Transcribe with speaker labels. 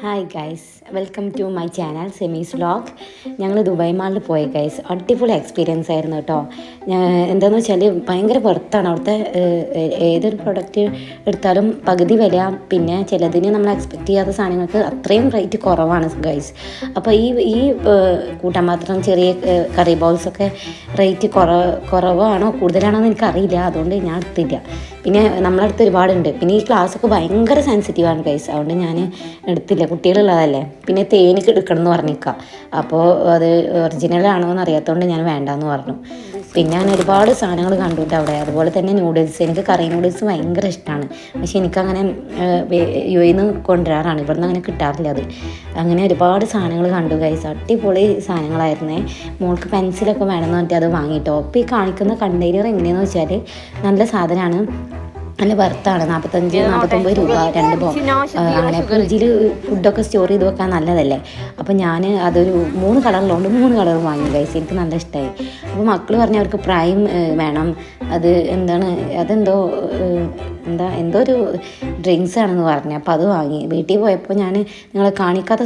Speaker 1: Hi guys, welcome to my channel സെമീസ് vlog. ഞങ്ങൾ Dubai മാളിൽ പോയി ഗൈസ്. അടിപൊളി എക്സ്പീരിയൻസ് ആയിരുന്നു കേട്ടോ. എന്താണെന്ന് വെച്ചാൽ ഭയങ്കര വെർത്താണ് അവിടുത്തെ. ഏതൊരു പ്രൊഡക്റ്റ് എടുത്താലും പകുതി വില, പിന്നെ ചിലതിന് നമ്മൾ എക്സ്പെക്റ്റ് ചെയ്യാത്ത സാധനങ്ങൾക്ക് അത്രയും റേറ്റ് കുറവാണ് ഗൈസ്. അപ്പോൾ ഈ കൂട്ടാൻ ചെറിയ കറി ബൗൾസൊക്കെ റേറ്റ് കുറവാണോ കൂടുതലാണോ എന്ന് എനിക്കറിയില്ല, അതുകൊണ്ട് ഞാൻ എടുത്തില്ല. പിന്നെ നമ്മളടുത്ത് ഒരുപാടുണ്ട്. പിന്നെ ഈ ക്ലാസ്സൊക്കെ ഭയങ്കര സെൻസിറ്റീവാണ് ഗൈസ്, അതുകൊണ്ട് ഞാൻ എടുത്തില്ല, കുട്ടികളുള്ളതല്ലേ. പിന്നെ തേനൊക്കെ എടുക്കണം എന്ന് പറഞ്ഞിരിക്കാം. അപ്പോൾ അത് ഒറിജിനലാണോ എന്ന് അറിയാത്തതുകൊണ്ട് ഞാൻ വേണ്ടാന്ന് പറഞ്ഞു. പിന്നെ ഞാൻ ഒരുപാട് സാധനങ്ങൾ കണ്ടുകൊണ്ട് അവിടെ. അതുപോലെ തന്നെ നൂഡിൽസ്, എനിക്ക് കറി നൂഡിൽസ് ഭയങ്കര ഇഷ്ടമാണ്. പക്ഷേ എനിക്കങ്ങനെ യുഎയിൽ നിന്ന് കൊണ്ടുവരാറാണ്, ഇവിടെ നിന്ന് അങ്ങനെ കിട്ടാറില്ല അത്. അങ്ങനെ ഒരുപാട് സാധനങ്ങൾ കണ്ടു ഗൈസ്. അടിപൊളി സാധനങ്ങളായിരുന്നേ. മോൾക്ക് പെൻസിലൊക്കെ വേണമെന്ന് പറഞ്ഞിട്ട് അത് വാങ്ങിയിട്ടോ. അപ്പോൾ ഈ കാണിക്കുന്ന കണ്ടെയ്നർ എങ്ങനെയാണെന്ന് വെച്ചാൽ നല്ല സാധനമാണ്, നല്ല വർത്താണ്. 45-49 രൂപ 2 അങ്ങനെ. ഫ്രിഡ്ജിൽ ഫുഡൊക്കെ സ്റ്റോർ ചെയ്ത് വെക്കാൻ നല്ലതല്ലേ. അപ്പോൾ ഞാൻ അതൊരു 3 കളറിലുണ്ട്, 3 കളർ വാങ്ങി ഗൈസ്. എനിക്ക് നല്ല ഇഷ്ടമായി. അപ്പോൾ മക്കൾ പറഞ്ഞ് അവർക്ക് പ്രൈം വേണം. അത് എന്താണ്, അതെന്തോ എന്തോ ഒരു ഡ്രിങ്ക്സ് ആണെന്ന് പറഞ്ഞു. അപ്പോൾ അത് വാങ്ങി. വീട്ടിൽ പോയപ്പോൾ ഞാൻ നിങ്ങളെ കാണിക്കാത്ത